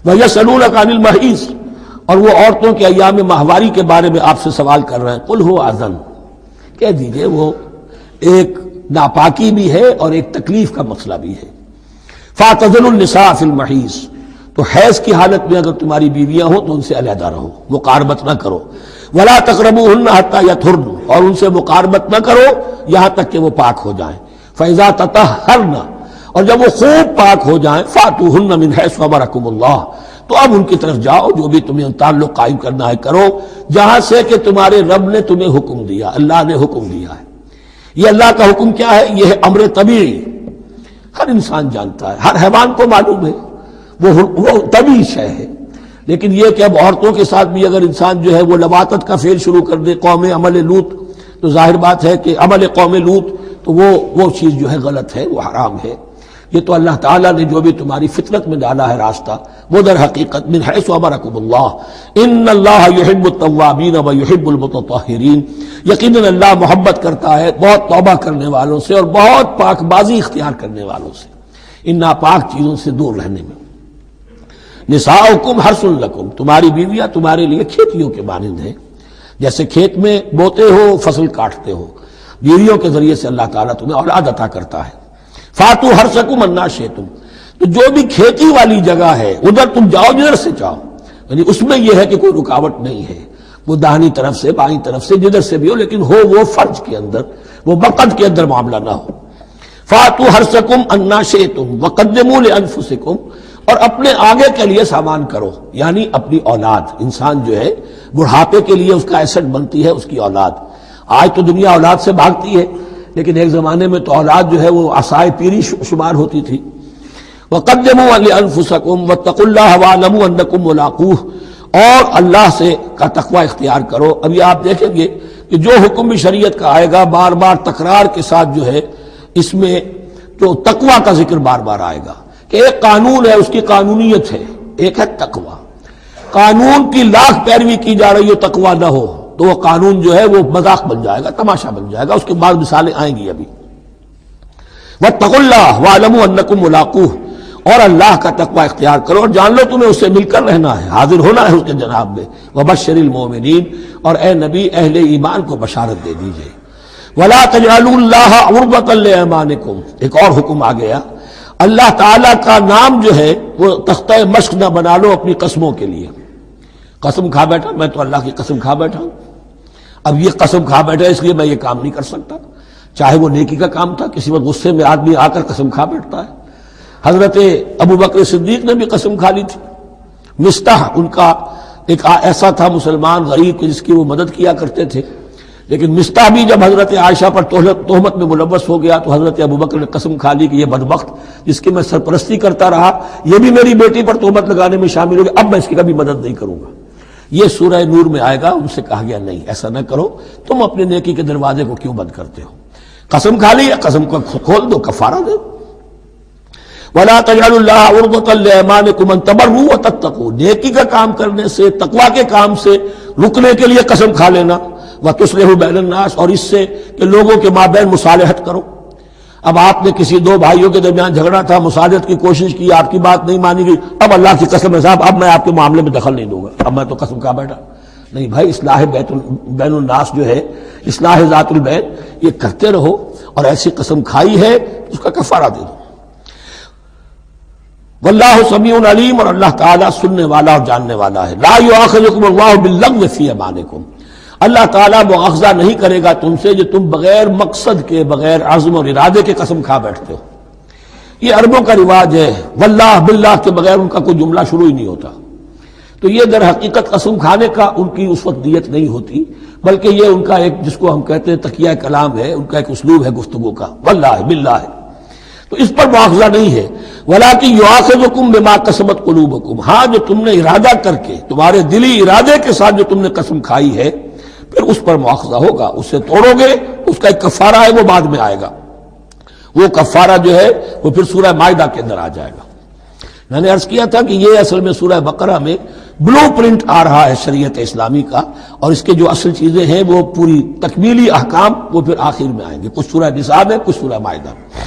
وَيَسْأَلُونَكَ عَنِ الْمَحِيضِ، اور وہ عورتوں کے ایام ماہواری کے بارے میں آپ سے سوال کر رہے ہیں. قُلْ هُوَ اذًا، کہہ دیجئے وہ ایک ناپاکی بھی ہے اور ایک تکلیف کا مسئلہ بھی ہے. فَاعْتَزِلُوا النِّسَاءَ فِي الْمَحِيضِ، تو حیض کی حالت میں اگر تمہاری بیویاں ہوں تو ان سے علیحدہ رہو، مقاربت نہ کرو. وَلَا تَقْرَبُوهُنَّ حَتَّى يَطْهُرْنَ، اور ان سے مقاربت نہ کرو یہاں تک کہ وہ پاک ہو جائیں. فَإِذَا تَطَهَّرْنَ، اور جب وہ خوب پاک ہو جائیں، فَأْتُوهُنَّ مِنْ حَيْثُ أَمَرَكُمُ اللَّهُ، تو اب ان کی طرف جاؤ، جو بھی تمہیں تعلق قائم کرنا ہے کرو، جہاں سے کہ تمہارے رب نے تمہیں حکم دیا، اللہ نے حکم دیا ہے. یہ اللہ کا حکم کیا ہے؟ یہ ہے امر طبیعی، ہر انسان جانتا ہے، ہر حیوان کو معلوم ہے، وہ طبیعی شے ہے. لیکن یہ کہ اب عورتوں کے ساتھ بھی اگر انسان جو ہے وہ لواطت کا فعل شروع کر دے، قوم عمل لوط، تو ظاہر بات ہے کہ عمل قوم لوط تو وہ چیز جو ہے غلط ہے، وہ حرام ہے. یہ تو اللہ تعالیٰ نے جو بھی تمہاری فطرت میں ڈالا ہے راستہ، وہ در حقیقت من حیث امرکم اللہ، ان اللہ یحب التوابین و یحب المتطہرین، یقیناً اللہ محبت کرتا ہے بہت توبہ کرنے والوں سے اور بہت پاک بازی اختیار کرنے والوں سے، ان ناپاک چیزوں سے دور رہنے میں. نساؤکم حرث لکم، تمہاری بیویاں تمہارے لیے کھیتیوں کے مانند ہیں. جیسے کھیت میں بوتے ہو، فصل کاٹتے ہو، بیویوں کے ذریعے سے اللہ تعالیٰ تمہیں اولاد عطا کرتا ہے. فاتو حرثکم انا شئتم، تو جو بھی کھیتی والی جگہ ہے ادھر تم جاؤ جدھر سے چاہو، یعنی اس میں یہ ہے کہ کوئی رکاوٹ نہیں ہے، وہ داہنی طرف سے بائیں طرف سے جدھر سے بھی ہو، لیکن ہو وہ فرج کے اندر، وہ وقت کے اندر معاملہ نہ ہو. فاتو حرثکم انا شئتم وقدموا لانفسکم، اور اپنے آگے کے لیے سامان کرو، یعنی اپنی اولاد. انسان جو ہے بڑھاپے کے لیے اس کا ایسٹ بنتی ہے اس کی اولاد. آج تو دنیا اولاد سے بھاگتی ہے، لیکن ایک زمانے میں تو اولاد جو ہے وہ عصائے پیری شمار ہوتی تھی. وَقَدِّمُوا لِأَنفُسَكُمْ وَاتَّقُوا اللَّهَ وَاعْلَمُوا أَنَّكُمْ مُلَاقُوهُ، اور اللہ سے کا تقوی اختیار کرو. ابھی آپ دیکھیں گے کہ جو حکم بھی شریعت کا آئے گا بار بار تکرار کے ساتھ جو ہے اس میں جو تقوی کا ذکر بار بار آئے گا کہ ایک قانون ہے، اس کی قانونیت ہے، ایک ہے تقوی. قانون کی لاکھ پیروی کی جا رہی ہو، تقوی نہ ہو تو وہ قانون جو ہے وہ مذاق بن جائے گا، تماشا بن جائے گا. اس کے بعد مثالیں آئیں گی ابھی. وَاتَّقُوا اللَّهَ وَاعْلَمُوا أَنَّكُمْ مُلَاقُوهُ، اور اللہ کا تقوی اختیار کرو اور جان لو تمہیں اس سے مل کر رہنا ہے، حاضر ہونا ہے اس کے جناب میں. وَبَشِّرِ الْمُؤْمِنِينَ، اور اے نبی اہل ایمان کو بشارت دے دیجئے. وَلَا تَجْعَلُوا اللَّهَ عُرْضَةً لِأَيْمَانِكُمْ، ایک اور حکم آ گیا. اللہ تعالیٰ کا نام جو ہے وہ تختہ مشق نہ بنا لو اپنی قسموں کے لیے. قسم کھا بیٹھا میں تو اللہ کی قسم کھا بیٹھا ہوں، اب یہ قسم کھا بیٹھا اس لیے میں یہ کام نہیں کر سکتا. چاہے وہ نیکی کا کام تھا، کسی وقت غصے میں آدمی آ کر قسم کھا بیٹھتا ہے. حضرت ابو بکر صدیق نے بھی قسم کھا لی تھی. مستح ان کا ایک ایسا تھا مسلمان غریب جس کی وہ مدد کیا کرتے تھے، لیکن مستح بھی جب حضرت عائشہ پر تہمت میں ملوث ہو گیا تو حضرت ابو بکر نے قسم کھا لی کہ یہ بدبخت جس کی میں سرپرستی کرتا رہا یہ بھی میری بیٹی پر تہمت لگانے میں شامل ہو گیا، اب میں اس کی کبھی مدد نہیں کروں گا. یہ سورہ نور میں آئے گا. ان سے کہا گیا نہیں ایسا نہ کرو، تم اپنے نیکی کے دروازے کو کیوں بند کرتے ہو؟ قسم کھا لی، قسم کو کھول دو، کفارہ دو. وَلَا تَجْعَلُوا اللَّهَ عُرْضَةً لِأَيْمَانِكُمْ أَن تَبَرُّوا وَتَتَّقُوا، نیکی کا کام کرنے سے، تقوی کے کام سے رکنے کے لیے قسم کھا لینا. وَتُصْلِحُوا بَيْنَ النَّاسِ، اور اس سے کہ لوگوں کے مابین مصالحت کرو. اب آپ نے کسی دو بھائیوں کے درمیان جھگڑا تھا، مصالحت کی کوشش کی، آپ کی بات نہیں مانی گئی، اب اللہ کی قسم ہے صاحب اب میں آپ کے معاملے میں دخل نہیں دوں گا، اب میں تو قسم کھا بیٹھا. نہیں بھائی، اصلاح بین الناس جو ہے، اصلاح ذات البین، یہ کرتے رہو. اور ایسی قسم کھائی ہے اس کا کفارہ دے دو. واللہ سمیع علیم، اور اللہ تعالیٰ سننے والا اور جاننے والا ہے. لا یؤاخذکم اللہ باللغو فی ایمانکم، اللہ تعالیٰ مؤاخذہ نہیں کرے گا تم سے جو تم بغیر مقصد کے، بغیر عزم اور ارادے کے قسم کھا بیٹھتے ہو. یہ عربوں کا رواج ہے، واللہ باللہ کے بغیر ان کا کوئی جملہ شروع ہی نہیں ہوتا. تو یہ در حقیقت قسم کھانے کا ان کی اس وقت نیت نہیں ہوتی، بلکہ یہ ان کا ایک جس کو ہم کہتے ہیں تقیہ کلام ہے، ان کا ایک اسلوب ہے گفتگو کا، واللہ باللہ. تو اس پر مؤاخذہ نہیں ہے. وَلَٰكِن يُؤَاخِذُكُم بِمَا كَسَبَتْ قُلُوبُكُم، ہاں جو تم نے ارادہ کر کے، تمہارے دلی ارادے کے ساتھ جو تم نے قسم کھائی ہے، پھر اس پر مؤاخذہ ہوگا. اس سے توڑو گے، اس کا ایک کفارہ ہے، وہ بعد میں آئے گا. وہ کفارہ جو ہے وہ پھر سورہ مائدہ کے اندر آ جائے گا. میں نے عرض کیا تھا کہ یہ اصل میں سورہ بقرہ میں بلو پرنٹ آ رہا ہے شریعت اسلامی کا، اور اس کے جو اصل چیزیں ہیں وہ پوری تکمیلی احکام وہ پھر آخر میں آئیں گے. کچھ سورہ نساء میں، کچھ سورہ مائدہ میں.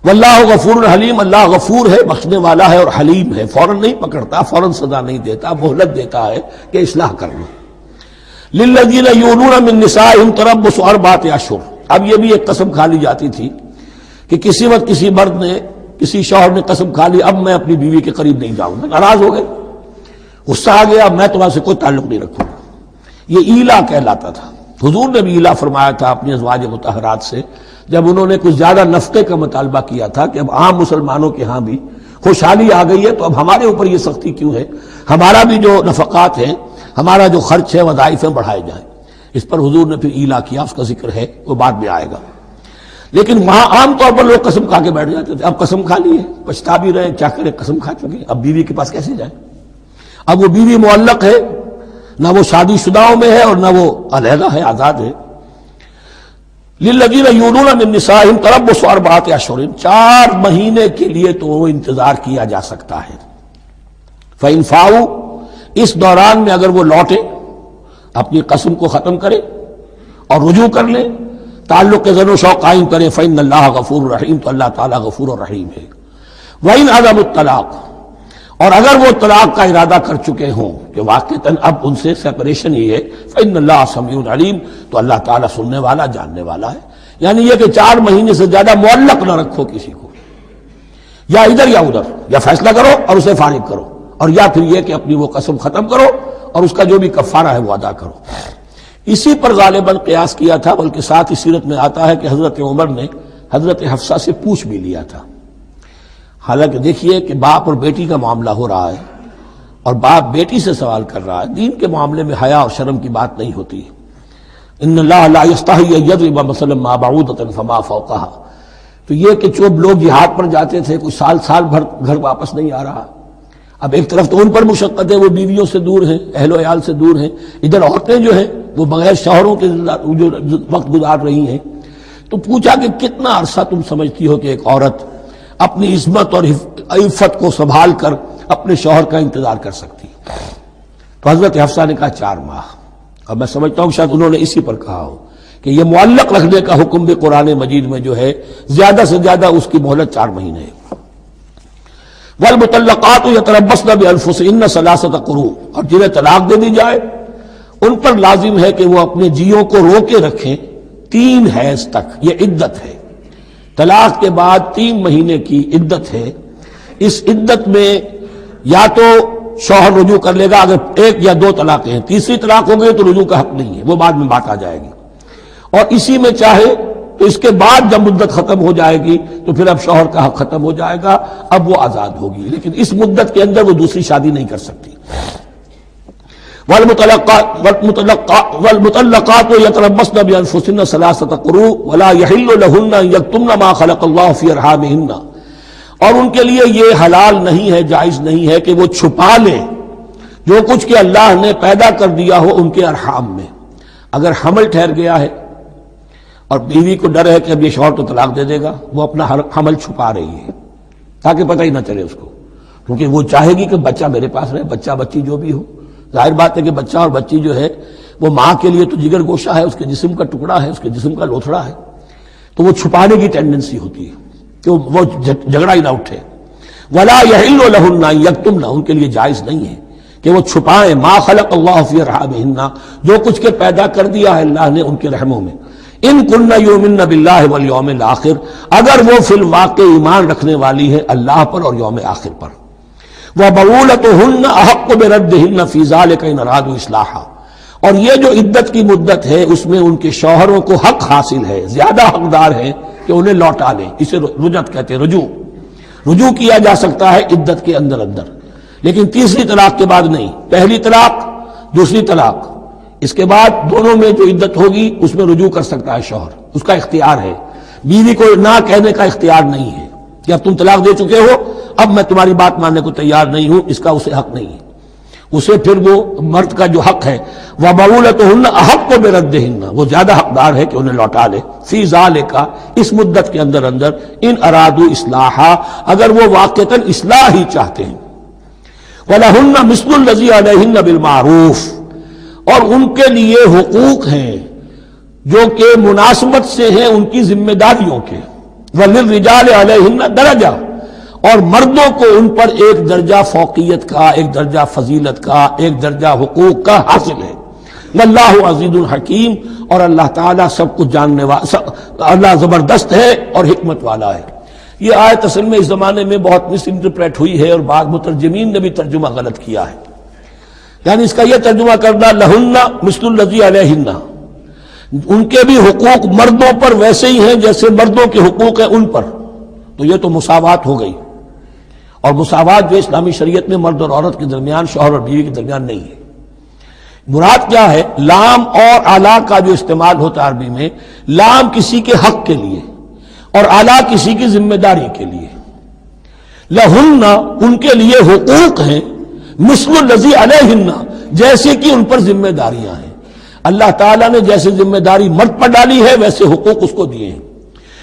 واللہ غفور حلیم، اللہ غفور ہے، بخشنے والا ہے، اور حلیم ہے، فوراً نہیں پکڑتا، فوراً سزا نہیں دیتا، مہلت دیتا ہے کہ اصلاح کر لو۔ للذین یولون من نسائہم تربص اربعۃ اشہر، اب یہ بھی ایک قسم کھا لی جاتی تھی کہ کسی وقت کسی مرد نے، کسی شوہر نے قسم کھا لی اب میں اپنی بیوی کے قریب نہیں جاؤں گا، ناراض ہو گئے، غصہ آ گیا، میں تمہارے سے کوئی تعلق نہیں رکھوں گا، یہ ایلا کہلاتا تھا۔ حضور نے بھی ایلا فرمایا تھا اپنی ازواج مطہرات سے جب انہوں نے کچھ زیادہ نفقے کا مطالبہ کیا تھا کہ اب عام مسلمانوں کے ہاں بھی خوشحالی آ گئی ہے تو اب ہمارے اوپر یہ سختی کیوں ہے، ہمارا بھی جو نفقات ہیں، ہمارا جو خرچ ہے، وظائف ہیں، بڑھائے جائیں۔ اس پر حضور نے پھر ایلا کیا، اس کا ذکر ہے، وہ بعد میں آئے گا۔ لیکن وہاں عام طور پر لوگ قسم کھا کے بیٹھ جاتے تھے، اب قسم کھا لی ہے، پچھتا بھی رہے، کیا کرے، قسم کھا چکے، اب بیوی کے پاس کیسے جائے؟ اب وہ بیوی معلق ہے، نہ وہ شادی شداؤں میں ہے اور نہ وہ علیحدہ ہے، آزاد ہے۔ للذین یولون من نسائہم تربص اربعۃ اشہر، 4 مہینے کے لیے تو وہ انتظار کیا جا سکتا ہے۔ فإن فاؤوا، اس دوران میں اگر وہ لوٹے، اپنی قسم کو ختم کرے اور رجوع کر لے، تعلق کے زن و شوق قائم کرے، فإن اللہ غفور رحیم، تو اللہ تعالیٰ غفور و رحیم ہے۔ وإن عزموا الطلاق، اور اگر وہ طلاق کا ارادہ کر چکے ہوں کہ واقعتاً اب ان سے سیپریشن ہی ہے، فإن اللہ سمیع علیم، تو اللہ تعالیٰ سننے والا، جاننے والا ہے۔ یعنی یہ کہ 4 مہینے سے زیادہ معلق نہ رکھو کسی کو، یا ادھر یا ادھر، یا فیصلہ کرو اور اسے فارغ کرو، اور یا پھر یہ کہ اپنی وہ قسم ختم کرو اور اس کا جو بھی کفارہ ہے وہ ادا کرو۔ اسی پر غالباً قیاس کیا تھا، بلکہ ساتھ ہی سیرت میں آتا ہے کہ حضرت عمر نے حضرت حفصہ سے پوچھ بھی لیا تھا۔ حالانکہ دیکھیے کہ باپ اور بیٹی کا معاملہ ہو رہا ہے اور باپ بیٹی سے سوال کر رہا ہے، دین کے معاملے میں حیا اور شرم کی بات نہیں ہوتی۔ ان اللہ لا یستحی ان یضرب مثلا ما بعوضۃ فما فوقها، تو یہ کہ جو لوگ جہاد پر جاتے تھے، کوئی سال بھر گھر واپس نہیں آ رہا، اب ایک طرف تو ان پر مشقت ہے، وہ بیویوں سے دور ہیں، اہل و عیال سے دور ہیں، ادھر عورتیں جو ہیں وہ بغیر شوہروں کے جو وقت گزار رہی ہیں، تو پوچھا کہ کتنا عرصہ تم سمجھتی ہو کہ ایک عورت اپنی عصمت اور عفت کو سنبھال کر اپنے شوہر کا انتظار کر سکتی؟ تو حضرت حفصہ نے کہا 4 ماہ، اور میں سمجھتا ہوں شاید انہوں نے اسی پر کہا ہو کہ یہ معلق رکھنے کا حکم بھی قرآن مجید میں جو ہے زیادہ سے زیادہ اس کی مہلت 4 مہینے ہے۔ والمطلقات یتربصن بانفسهن 3 قروء، اور جنہیں طلاق دے دی جائے ان پر لازم ہے کہ وہ اپنے جیوں کو روکے رکھیں 3 حیض تک، یہ عدت ہے۔ طلاق کے بعد 3 مہینے کی عدت ہے۔ اس عدت میں یا تو شوہر رجوع کر لے گا اگر 1 یا 2 طلاقیں ہیں، تیسری طلاق ہو گئی تو رجوع کا حق نہیں ہے، وہ بعد میں بات آ جائے گی، اور اسی میں چاہے تو اس کے بعد جب مدت ختم ہو جائے گی تو پھر اب شوہر کا حق ختم ہو جائے گا، اب وہ آزاد ہوگی، لیکن اس مدت کے اندر وہ دوسری شادی نہیں کر سکتی۔ والمطلقات یتربصن بانفسهن 3 قروء ولا يحل لهن ان يكتمن ما خلق الله في ارحامهن، اور ان کے لیے یہ حلال نہیں ہے، جائز نہیں ہے کہ وہ چھپا لیں جو کچھ کہ اللہ نے پیدا کر دیا ہو ان کے ارحام میں۔ اگر حمل ٹھہر گیا ہے اور بیوی کو ڈر ہے کہ اب یہ شوہر تو طلاق دے دے گا، وہ اپنا حمل چھپا رہی ہے تاکہ پتہ ہی نہ چلے اس کو، کیونکہ وہ چاہے گی کہ بچہ میرے پاس رہے، بچہ بچی جو بھی ہو۔ ظاہر بات ہے کہ بچہ اور بچی جو ہے وہ ماں کے لیے تو جگر گوشہ ہے، اس کے جسم کا ٹکڑا ہے، اس کے جسم کا لوتھڑا ہے، تو وہ چھپانے کی ٹینڈنسی ہوتی ہے کہ وہ جھگڑا ہی نہ اٹھے۔ ولا يحل لهن ان يكتمن، ان کے لیے جائز نہیں ہے کہ وہ چھپائیں ما خلق اللہ فی ارحامهن، جو کچھ کے پیدا کر دیا ہے اللہ نے ان کے رحموں میں۔ ان كن يؤمن بالله واليوم الاخر، اگر وہ فی الواقع ایمان رکھنے والی ہے اللہ پر اور یوم آخر پر۔ وَبَعُولَتُهُنَّ أَحَقُّ بِرَدِّهِنَّ فِي ذَلِكَ إِنْ أَرَادُوا إِصْلَاحًا، اور یہ جو عدت کی مدت ہے اس میں ان کے شوہروں کو حق حاصل ہے، زیادہ حقدار ہے کہ انہیں لوٹا لیں، اسے رجعت کہتے ہیں، رجوع کیا جا سکتا ہے عدت کے اندر، لیکن تیسری طلاق کے بعد نہیں۔ پہلی طلاق، دوسری طلاق، اس کے بعد دونوں میں جو عدت ہوگی اس میں رجوع کر سکتا ہے شوہر، اس کا اختیار ہے، بیوی کو نہ کہنے کا اختیار نہیں ہے کہ اب تم طلاق دے چکے ہو، اب میں تمہاری بات ماننے کو تیار نہیں ہوں، اس کا اسے حق نہیں ہے۔ اسے پھر وہ مرد کا جو حق ہے وَبَعُولَتُهُنَّ أَحَقُّ بِرَدِّهِنَّ، وہ زیادہ حقدار ہے کہ انہیں لوٹا لے، فی ذَلِكَ، اس مدت کے اندر ان ارادوا اصلاحا، اگر وہ واقعتاً اصلاح ہی چاہتے ہیں۔ وَلَهُنَّ مِثْلُ الَّذِي عَلَيْهِنَّ بِالْمَعْرُوفِ، اور ان کے لیے حقوق ہیں جو کہ مناسبت سے ہیں ان کی ذمہ داریوں کے، وَلِلرِّجَالِ عَلَيْهِنَّ درجہ، اور مردوں کو ان پر ایک درجہ فوقیت کا، ایک درجہ فضیلت کا، ایک درجہ حقوق کا حاصل ہے۔ واللہ عزیز الحکیم، اور اللہ تعالیٰ سب کچھ جاننے والا، اللہ زبردست ہے اور حکمت والا ہے۔ یہ آیت اصل میں اس زمانے میں بہت مس انٹرپریٹ ہوئی ہے، اور بعض مترجمین نے بھی ترجمہ غلط کیا ہے۔ یعنی اس کا یہ ترجمہ کرنا لہن مثل الذی علیہن، ان کے بھی حقوق مردوں پر ویسے ہی ہیں جیسے مردوں کے حقوق ہیں ان پر، تو یہ تو مساوات ہو گئی، اور مساوات جو اسلامی شریعت میں مرد اور عورت کے درمیان، شوہر اور بیوی کے درمیان نہیں ہے۔ مراد کیا ہے؟ لام اور اعلیٰ کا جو استعمال ہوتا ہے عربی میں، لام کسی کے حق کے لیے اور اعلیٰ کسی کی ذمہ داری کے لیے۔ لہن ان کے لیے حقوق ہیں، مثل الذی علیہن جیسے کہ ان پر ذمہ داریاں ہیں۔ اللہ تعالیٰ نے جیسے ذمہ داری مرد پر ڈالی ہے ویسے حقوق اس کو دیے ہیں،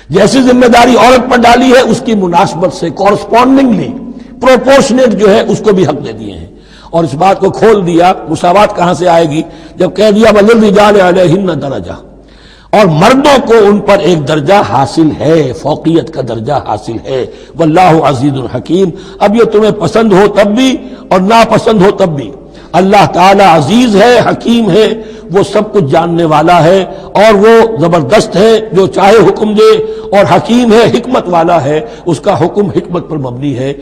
جیسی ذمہ داری عورت پر ڈالی ہے اس کی مناسبت سے کورسپونڈنگلی پروپورشنیٹ جو ہے اس کو بھی حق دے دیے ہیں۔ اور اس بات کو کھول دیا، مساوات کہاں سے آئے گی؟ جب کہہ دیا وَلِلرِّجَالِ عَلَيْهِنَّ درجہ، اور مردوں کو ان پر ایک درجہ حاصل ہے، فوقیت کا درجہ حاصل ہے۔ واللہ عزیز الحکیم، اب یہ تمہیں پسند ہو تب بھی اور ناپسند ہو تب بھی اللہ تعالی عزیز ہے، حکیم ہے، وہ سب کچھ جاننے والا ہے، اور وہ زبردست ہے، جو چاہے حکم دے، اور حکیم ہے، حکمت والا ہے، اس کا حکم حکمت پر مبنی ہے۔